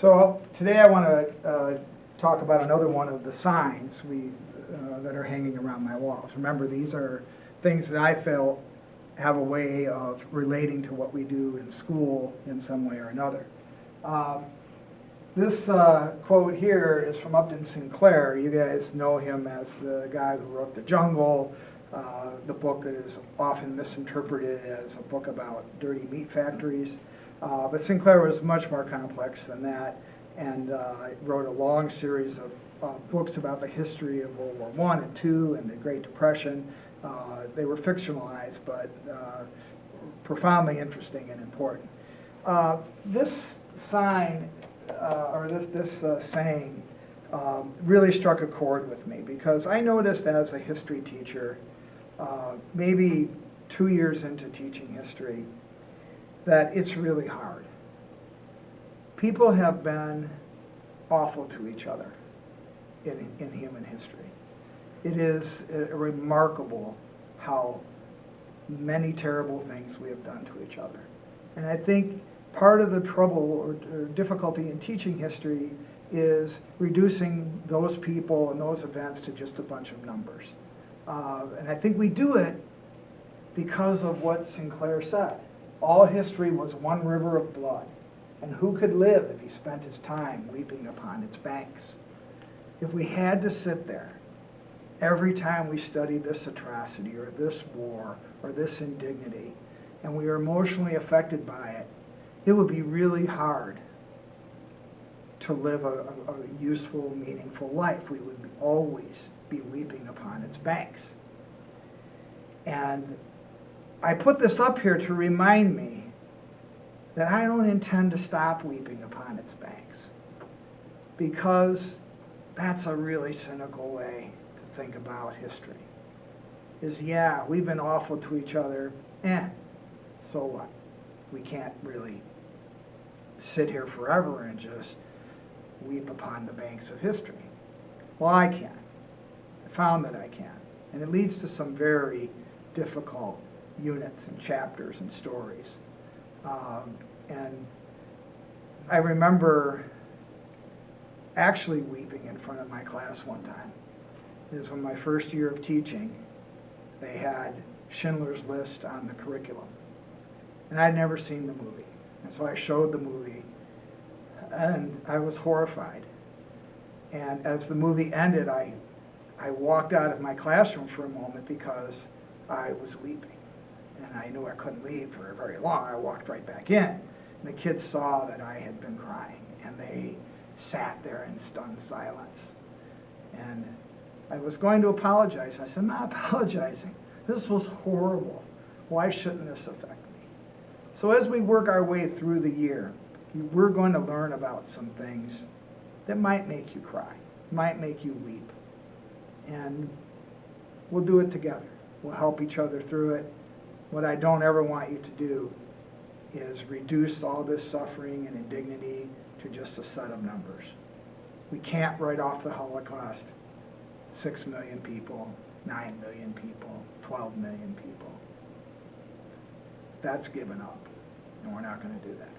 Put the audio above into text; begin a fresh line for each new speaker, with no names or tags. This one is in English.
So today I want to talk about another one of the signs that are hanging around my walls. Remember, these are things that I felt have a way of relating to what we do in school in some way or another. This quote here is from Upton Sinclair. You guys know him as the guy who wrote The Jungle, the book that is often misinterpreted as a book about dirty meat factories. But Sinclair was much more complex than that, and wrote a long series of books about the history of World War I and II and the Great Depression. They were fictionalized, but profoundly interesting and important. This sign, or this saying, really struck a chord with me, because I noticed as a history teacher, maybe 2 years into teaching history, that it's really hard. People have been awful to each other in human history. It is remarkable how many terrible things we have done to each other. And I think part of the trouble or difficulty in teaching history is reducing those people and those events to just a bunch of numbers. And I think we do it because of what Sinclair said. All history was one river of blood, and who could live if he spent his time weeping upon its banks? If we had to sit there every time we study this atrocity or this war or this indignity, and we are emotionally affected by it, it would be really hard to live a useful, meaningful life. We would always be weeping upon its banks. And I put this up here to remind me that I don't intend to stop weeping upon its banks, because that's a really cynical way to think about history. Is, yeah, we've been awful to each other, so what? We can't really sit here forever and just weep upon the banks of history. Well, I can. I found that I can. And it leads to some very difficult units and chapters and stories. And I remember actually weeping in front of my class one time. It was in my first year of teaching. They had Schindler's List on the curriculum. And I'd never seen the movie. And so I showed the movie, and I was horrified. And as the movie ended, I walked out of my classroom for a moment because I was weeping. And I knew I couldn't leave for very long. I walked right back in. And the kids saw that I had been crying, and they sat there in stunned silence. And I was going to apologize. I said, I'm not apologizing. This was horrible. Why shouldn't this affect me? So as we work our way through the year, we're going to learn about some things that might make you cry, might make you weep. And we'll do it together. We'll help each other through it. What I don't ever want you to do is reduce all this suffering and indignity to just a set of numbers. We can't write off the Holocaust, 6 million people, 9 million people, 12 million people. That's given up, and we're not going to do that.